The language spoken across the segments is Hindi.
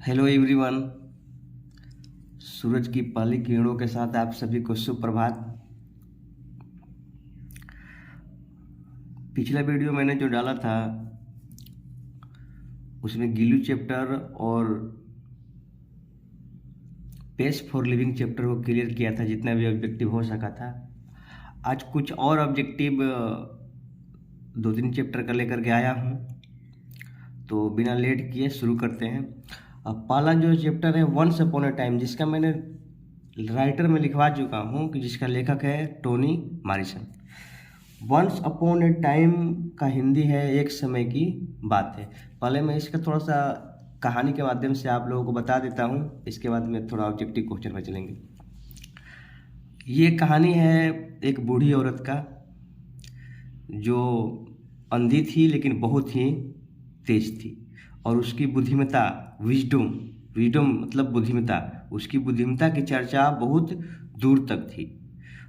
Hello everyone. सूरज की पहली किरणों के साथ आप सभी को सुप्रभात। पिछला वीडियो मैंने जो डाला था उसमें गिलू चैप्टर और पेज फॉर लिविंग चैप्टर को क्लियर किया था, जितना भी ऑब्जेक्टिव हो सका था। आज कुछ और ऑब्जेक्टिव 2-3 चैप्टर का लेकर के आया हूँ, तो बिना लेट किए शुरू करते हैं। पहला जो चैप्टर है वंस अपॉन ए टाइम, जिसका मैंने राइटर में लिखवा चुका हूँ कि जिसका लेखक है Toni Morrison. Once upon a time का हिंदी है एक समय की बात है। पहले मैं इसका थोड़ा सा कहानी के माध्यम से आप लोगों को बता देता हूँ, इसके बाद में थोड़ा ऑब्जेक्टिव क्वेश्चन में चलेंगे। ये कहानी है एक बूढ़ी औरत का जो अंधी थी लेकिन बहुत ही तेज थी, और उसकी बुद्धिमत्ता विजडम मतलब बुद्धिमत्ता, उसकी बुद्धिमत्ता की चर्चा बहुत दूर तक थी।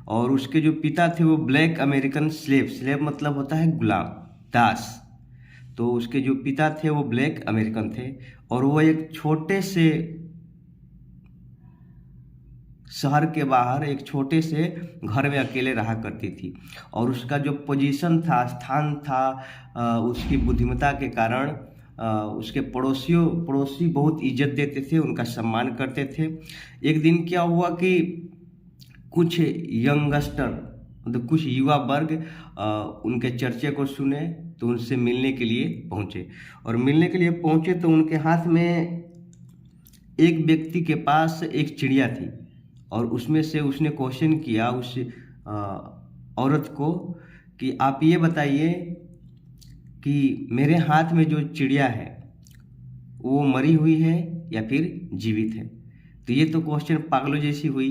और उसके जो पिता थे वो ब्लैक अमेरिकन स्लेव मतलब होता है गुलाम, दास। तो उसके जो पिता थे वो ब्लैक अमेरिकन थे, और वो एक छोटे से शहर के बाहर एक छोटे से घर में अकेले रहा करती थी। और उसका जो पोजीशन था, स्थान था, उसकी बुद्धिमत्ता के कारण उसके पड़ोसी बहुत इज्जत देते थे, उनका सम्मान करते थे। एक दिन क्या हुआ कि कुछ यंगस्टर मतलब कुछ युवा वर्ग उनके चर्चे को सुने, तो उनसे मिलने के लिए पहुँचे। और मिलने के लिए पहुँचे तो उनके हाथ में एक व्यक्ति के पास एक चिड़िया थी, और उसमें से उसने क्वेश्चन किया उस औरत को कि आप ये बताइए कि मेरे हाथ में जो चिड़िया है वो मरी हुई है या फिर जीवित है। तो ये तो क्वेश्चन पागलों जैसी हुई,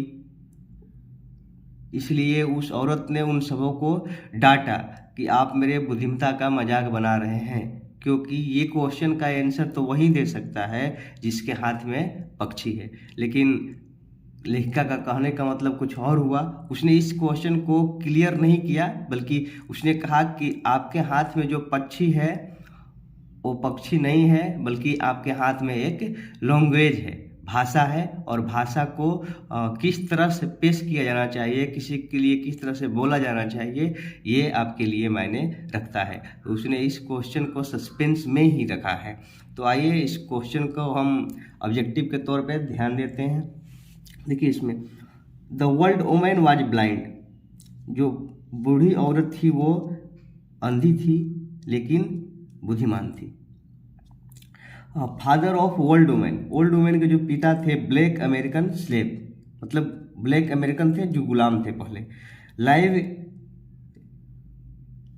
इसलिए उस औरत ने उन सबों को डांटा कि आप मेरे बुद्धिमत्ता का मजाक बना रहे हैं, क्योंकि ये क्वेश्चन का आंसर तो वही दे सकता है जिसके हाथ में पक्षी है। लेकिन लेखिका का कहने का मतलब कुछ और हुआ। उसने इस क्वेश्चन को क्लियर नहीं किया, बल्कि उसने कहा कि आपके हाथ में जो पक्षी है वो पक्षी नहीं है, बल्कि आपके हाथ में एक लैंग्वेज है, भाषा है। और भाषा को किस तरह से पेश किया जाना चाहिए, किसी के लिए किस तरह से बोला जाना चाहिए, ये आपके लिए मायने रखता है। तो उसने इस क्वेश्चन को सस्पेंस में ही रखा है। तो आइए इस क्वेश्चन को हम ऑब्जेक्टिव के तौर पे ध्यान देते हैं। देखिए इसमें the world woman was blind, जो बूढ़ी औरत थी वो अंधी थी लेकिन बुद्धिमान थी। फादर ऑफ ओल्ड वुमेन के जो पिता थे ब्लैक अमेरिकन स्लेव, मतलब ब्लैक अमेरिकन थे जो गुलाम थे पहले। Live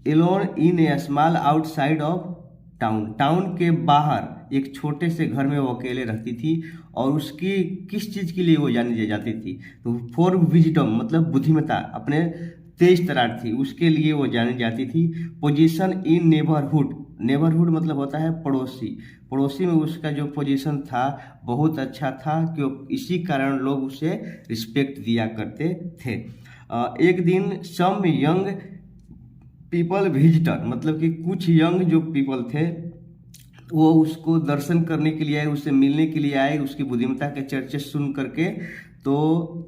alone in A small outside of town के बाहर एक छोटे से घर में वो अकेले रहती थी। और उसकी किस चीज़ के लिए वो जानी जाती थी, तो फॉर विजडम मतलब बुद्धिमत्ता, अपने तेज तरार थी, उसके लिए वो जानी जाती थी। पोजीशन इन नेबरहुड मतलब होता है पड़ोसी में उसका जो पोजीशन था बहुत अच्छा था, क्यों इसी कारण लोग उसे रिस्पेक्ट दिया करते थे। एक दिन सम यंग पीपल विजिटर मतलब कि कुछ यंग जो पीपल थे वो उसको दर्शन करने के लिए आए, उससे मिलने के लिए आए, उसकी बुद्धिमत्ता के चर्चे सुन करके। तो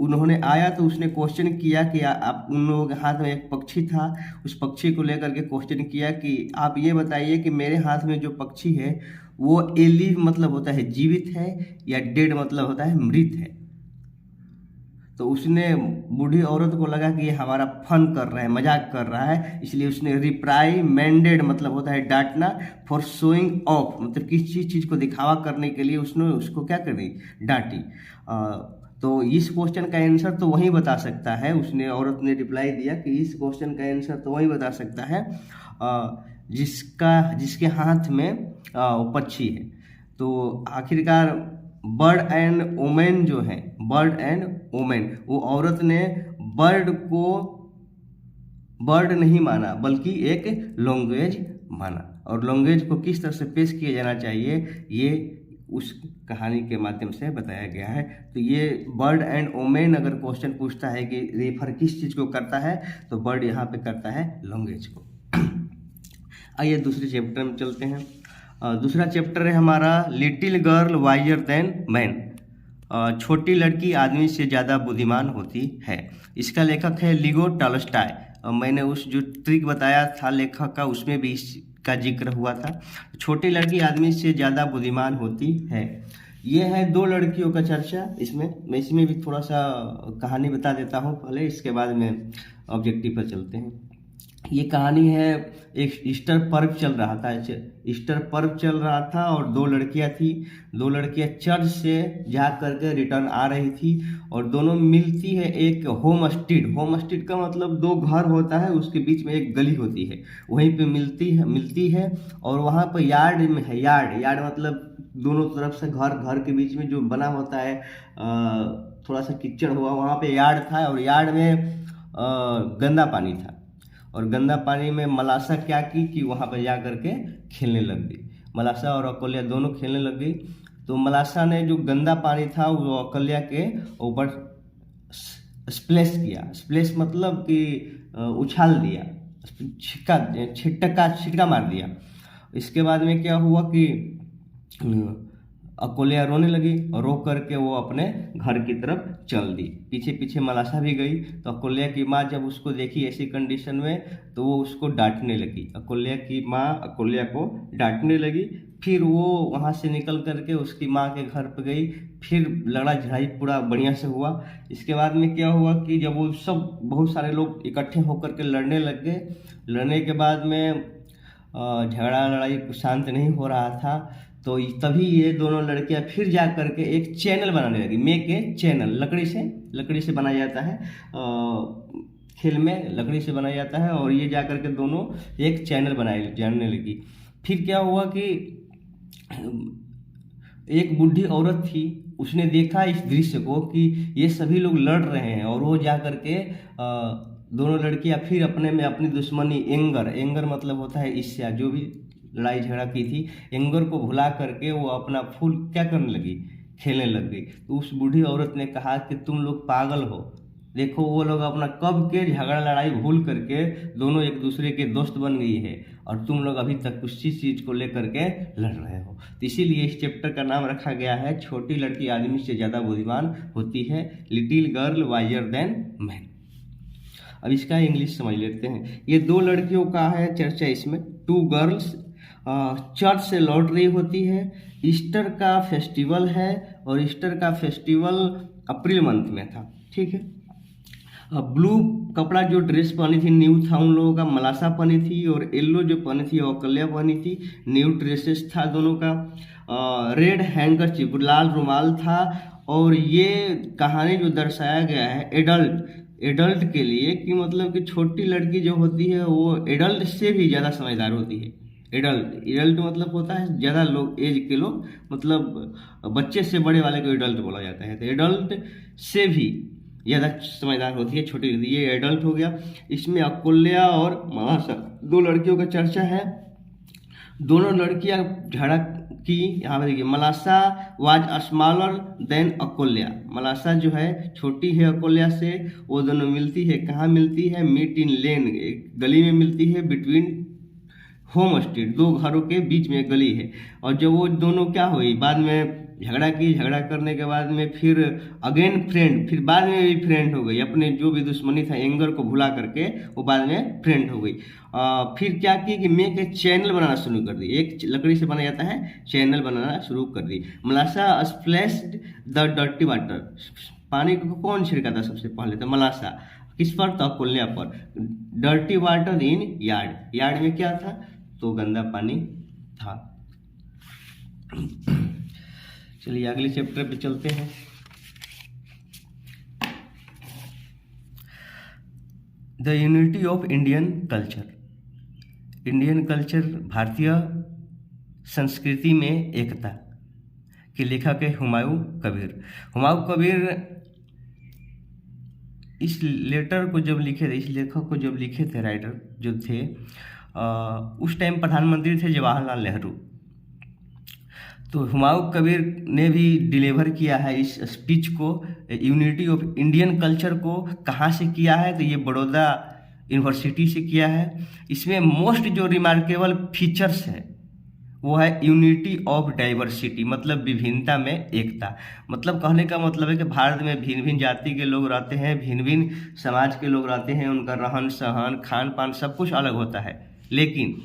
उन्होंने आया तो उसने क्वेश्चन किया कि आप उन लोगों के हाथ में एक पक्षी था, उस पक्षी को लेकर के क्वेश्चन किया कि आप ये बताइए कि मेरे हाथ में जो पक्षी है वो एलिव मतलब होता है जीवित है या डेड मतलब होता है मृत है। तो उसने बूढ़ी औरत को लगा कि ये हमारा फन कर रहा है, मजाक कर रहा है, इसलिए उसने रिप्राइमेंडेड मतलब होता है डांटना, फॉर शोइंग ऑफ मतलब किसी चीज़ को दिखावा करने के लिए उसने उसको क्या कर दी, डांटी। तो इस क्वेश्चन का आंसर तो वही बता सकता है, उसने औरत ने रिप्लाई दिया कि इस क्वेश्चन का आंसर तो वही बता सकता है जिसके हाथ में पक्षी है। तो आखिरकार बर्ड एंड वुमेन जो है, बर्ड एंड वुमेन, वो औरत ने बर्ड को बर्ड नहीं माना बल्कि एक लैंग्वेज माना। और लैंग्वेज को किस तरह से पेश किया जाना चाहिए ये उस कहानी के माध्यम से बताया गया है। तो ये बर्ड एंड वुमेन अगर क्वेश्चन पूछता है कि रेफर किस चीज़ को करता है, तो बर्ड यहाँ पे करता है लैंग्वेज को। आइए दूसरे चैप्टर में चलते हैं। दूसरा चैप्टर है हमारा little girl visor then man. छोटी लड़की आदमी से ज़्यादा बुद्धिमान होती है। इसका लेखक है लियो टॉल्स्टॉय। मैंने उस जो ट्रिक बताया था लेखक का, उसमें भी इसका जिक्र हुआ था। छोटी लड़की आदमी से ज़्यादा बुद्धिमान होती है। ये है दो लड़कियों का चर्चा। मैं इसमें भी थोड़ा सा कहानी बता देता हूँ पहले, इसके बाद में ऑब्जेक्टिव पर चलते हैं। ये कहानी है, एक ईस्टर पर्व चल रहा था। ईस्टर पर्व चल रहा था और दो लड़कियां थी। दो लड़कियां चर्च से जा करके रिटर्न आ रही थी और दोनों मिलती है एक होम स्ट्रीट का मतलब दो घर होता है, उसके बीच में एक गली होती है, वहीं पे मिलती है और वहाँ पर यार्ड में है। यार्ड मतलब दोनों तरफ से घर के बीच में जो बना होता है, थोड़ा सा कीचड़ हुआ, वहाँ पे यार्ड था और यार्ड में गंदा पानी था। और गंदा पानी में मलासा क्या की कि वहाँ पर जा करके खेलने लग गई। मलासा और अकोलिया दोनों खेलने लग गई। तो मलासा ने जो गंदा पानी था वो अकोलिया के ऊपर स्प्लैश किया। स्प्लैश मतलब कि उछाल दिया, छिटका मार दिया। इसके बाद में क्या हुआ कि अकोलिया रोने लगी और रो करके वो अपने घर की तरफ चल दी। पीछे पीछे मलासा भी गई। तो अकोलिया की माँ जब उसको देखी ऐसी कंडीशन में तो वो उसको डांटने लगी। अकोलिया की माँ अकोलिया को डांटने लगी। फिर वो वहाँ से निकल करके उसकी माँ के घर पर गई। फिर लड़ा झड़ाई पूरा बढ़िया से हुआ। इसके बाद में क्या हुआ कि जब वो सब बहुत सारे लोग इकट्ठे होकर के लड़ने लग गए। लड़ने के बाद में झगड़ा लड़ाई शांत नहीं हो रहा था। तो तभी ये दोनों लड़कियां फिर जा करके एक चैनल बनाने लगी। मेक ए चैनल, लकड़ी से बनाया जाता है, खेल में लकड़ी से बनाया जाता है। और ये जा करके दोनों एक चैनल जानने लगी। फिर क्या हुआ कि एक बूढ़ी औरत थी, उसने देखा इस दृश्य को कि ये सभी लोग लड़ रहे हैं और वो जा करके दोनों लड़कियां फिर अपने में अपनी दुश्मनी एंगर मतलब होता है ईर्ष्या, जो भी लड़ाई झगड़ा की थी, एंगर को भुला करके वो अपना फूल क्या करने लगी, खेलने लग गई। तो उस बूढ़ी औरत ने कहा कि तुम लोग पागल हो, देखो वो लोग अपना कब के झगड़ा लड़ाई भूल करके दोनों एक दूसरे के दोस्त बन गई है और तुम लोग अभी तक उसी चीज को लेकर के लड़ रहे हो। तो इसीलिए इस चैप्टर का नाम रखा गया है छोटी लड़की आदमी से ज्यादा बुद्धिमान होती है, little girl visor then man. अब इसका इंग्लिश समझ लेते हैं। ये दो लड़कियों का है चर्चा इसमें। टू गर्ल्स चर्च से लौट रही होती है। ईस्टर का फेस्टिवल है और ईस्टर का फेस्टिवल अप्रैल मंथ में था, ठीक है। ब्लू कपड़ा जो ड्रेस पहनी थी न्यू था उन लोगों का, मलासा पहनी थी, और येलो जो पहनी थी अकल्या पहनी थी। न्यू ड्रेसेस था दोनों का। रेड हैंकरचीफ लाल रुमाल था। और ये कहानी जो दर्शाया गया है एडल्ट के लिए कि मतलब कि छोटी लड़की जो होती है वो एडल्ट से भी ज़्यादा समझदार होती है। एडल्ट मतलब होता है ज़्यादा लोग, एज के लोग, मतलब बच्चे से बड़े वाले को एडल्ट बोला जाता है। तो एडल्ट से भी ज़्यादा समझदार होती है छोटी, ये एडल्ट हो गया। इसमें अकोल्या और मलासा दो लड़कियों का चर्चा है। दोनों लड़कियां झगड़ा की। यहाँ पे देखिए, मलासा वाज स्मॉलर देन अकोल्या। मलासा जो है छोटी है अकोल्या से। वो दोनों मिलती है, कहाँ मिलती है, मीट इन लेन, एक गली में मिलती है, बिटवीन होम स्ट्रीट, दो घरों के बीच में एक गली है। और जब वो दोनों क्या हुई, बाद में झगड़ा की, झगड़ा करने के बाद में फिर अगेन फ्रेंड, फिर बाद में भी फ्रेंड हो गई। अपने जो भी दुश्मनी था एंगर को भुला करके वो बाद में फ्रेंड हो गई। फिर क्या की कि मेक एक चैनल बनाना शुरू कर दी। एक लकड़ी से बनाया जाता है, चैनल बनाना शुरू कर दी। मलासा स्प्लैश्ड द डर्टी वाटर, पानी को कौन छिड़का था सबसे पहले, तो मलासा। किस पर, तो अकोल्या पर। डर्टी वाटर इन यार्ड में क्या था, तो गंदा पानी था। चलिए अगले चैप्टर पे चलते हैं। The unity of Indian culture, भारतीय संस्कृति में एकता, के लेखक है हुमायूं कबीर। इस लेटर को जब लिखे थे, इस लेखक को जब लिखे थे, राइटर जो थे, उस टाइम प्रधानमंत्री थे जवाहरलाल नेहरू। तो हुमायूं कबीर ने भी डिलीवर किया है इस स्पीच को, यूनिटी ऑफ इंडियन कल्चर को। कहाँ से किया है, तो ये बड़ौदा यूनिवर्सिटी से किया है। इसमें मोस्ट जो रिमार्केबल फीचर्स है वो है यूनिटी ऑफ डाइवर्सिटी, मतलब विभिन्नता में एकता। मतलब कहने का मतलब है कि भारत में भिन्न भिन्न जाति के लोग रहते हैं, भिन्न भिन्न समाज के लोग रहते हैं, उनका रहन सहन खान पान सब कुछ अलग होता है, लेकिन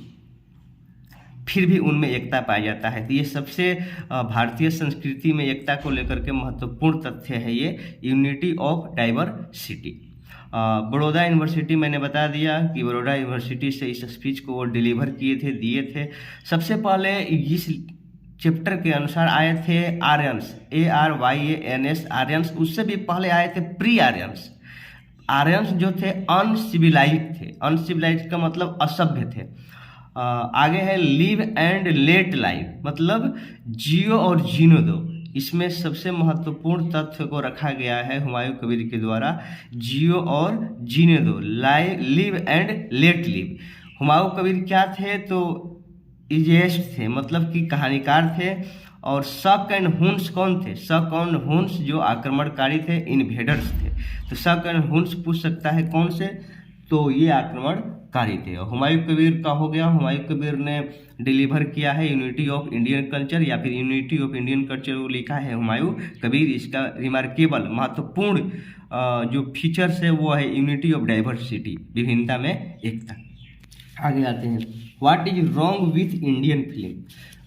फिर भी उनमें एकता पाया जाता है। तो ये सबसे भारतीय संस्कृति में एकता को लेकर के महत्वपूर्ण तथ्य है ये unity of diversity. Baroda university मैंने बता दिया कि बड़ौदा यूनिवर्सिटी से इस स्पीच को वो डिलीवर किए थे, दिए थे। सबसे पहले इस चैप्टर के अनुसार आए थे आर्यंस, ARYANS आर्यंस। उससे भी पहले आए थे प्री आर्यंस। आर्यंस जो थे अनसिविलाइज थे, अनसिविलाइज का मतलब असभ्य थे। आगे है लिव एंड लेट लाइव, मतलब जियो और जीने दो। इसमें सबसे महत्वपूर्ण तथ्य को रखा गया है हुमायूं कबीर के द्वारा, जियो और जीने दो, live and let live. Humayun Kabir क्या थे? तो इजेस्ट थे, मतलब कि कहानीकार थे। और शक एंड हुन्स कौन थे? शक एंड हुन्स जो आक्रमणकारी थे, इन्वेडर्स थे। तो शक एंड हुन्स पूछ सकता है कौन से, तो ये आक्रमणकारी थे। हुमायूं कबीर का हो गया, हुमायूं कबीर ने डिलीवर किया है यूनिटी ऑफ इंडियन कल्चर या फिर यूनिटी ऑफ इंडियन कल्चर वो लिखा है हुमायूं कबीर। इसका रिमार्केबल महत्वपूर्ण जो फीचर्स है वो है यूनिटी ऑफ डाइवर्सिटी, विभिन्नता में एकता। आगे आते हैं, what is wrong with Indian film?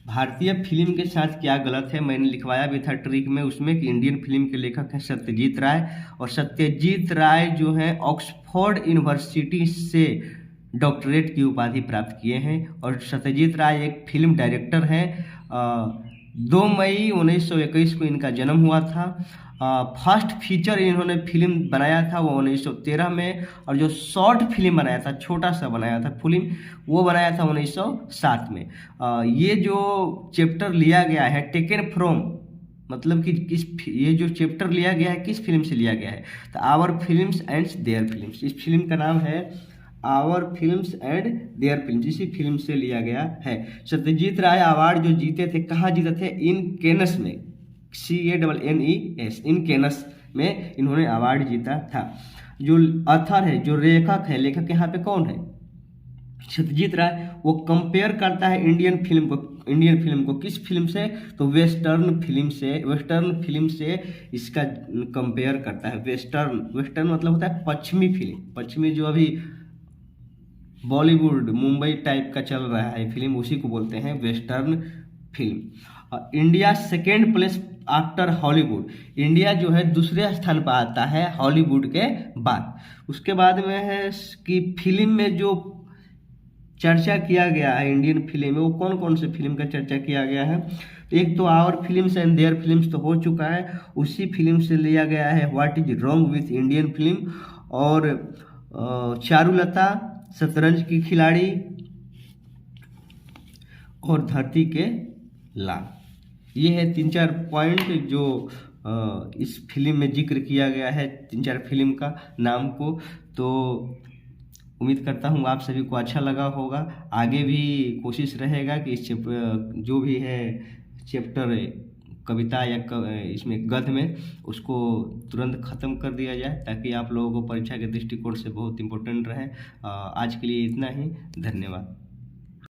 भारतीय फिल्म के साथ क्या गलत है? मैंने लिखवाया भी था ट्रिक में उसमें कि इंडियन फिल्म के लेखक हैं सत्यजीत राय, और सत्यजीत राय जो है ऑक्सफोर्ड यूनिवर्सिटी से डॉक्टरेट की उपाधि प्राप्त किए हैं। और सत्यजीत राय एक फिल्म डायरेक्टर हैं। 2 मई 1921 को इनका जन्म हुआ था। फर्स्ट फीचर इन्होंने फिल्म बनाया था वो 1913 में, और जो शॉर्ट फिल्म बनाया था, छोटा सा बनाया था फिल्म, वो बनाया था 1907 में। ये जो चैप्टर लिया गया है टेकन फ्रॉम, मतलब कि ये जो चैप्टर लिया गया है किस फिल्म से लिया गया है? तो our films and their films. इस फिल्म का नाम है our films and their films, इसी फिल्म से लिया गया है। सत्यजीत राय अवार्ड जो जीते थे, कहाँ जीते थे? इन केनस में, CANNES, इन केनस में इन्होंने अवार्ड जीता था। जो ऑथर है, जो लेखक है, लेखक यहाँ पे कौन है? सत्यजीत राय। वो कंपेयर करता है इंडियन फिल्म को किस फिल्म से? तो वेस्टर्न फिल्म से इसका कंपेयर करता है। वेस्टर्न मतलब होता है पश्चिमी फिल्म, पश्चिमी जो अभी बॉलीवुड मुंबई टाइप का चल रहा है फिल्म, उसी को बोलते हैं western film. India second place after Hollywood, India जो है दूसरे स्थान पर आता है हॉलीवुड के बाद। उसके बाद में है कि फिल्म में जो चर्चा किया गया है इंडियन फिल्म में, वो कौन कौन से फिल्म का चर्चा किया गया है? एक तो our films and their films तो हो चुका है, उसी फिल्म से लिया गया है what is wrong with Indian film, और चारुलता, शतरंज की खिलाड़ी, और धरती के लाल। ये है 3-4 पॉइंट जो इस फिल्म में जिक्र किया गया है, 3-4 फिल्म का नाम को। तो उम्मीद करता हूँ आप सभी को अच्छा लगा होगा। आगे भी कोशिश रहेगा कि इस जो भी है चैप्टर कविता या इसमें गद्य में, उसको तुरंत ख़त्म कर दिया जाए ताकि आप लोगों को परीक्षा के दृष्टिकोण से बहुत इम्पोर्टेंट रहे। आज के लिए इतना ही, धन्यवाद।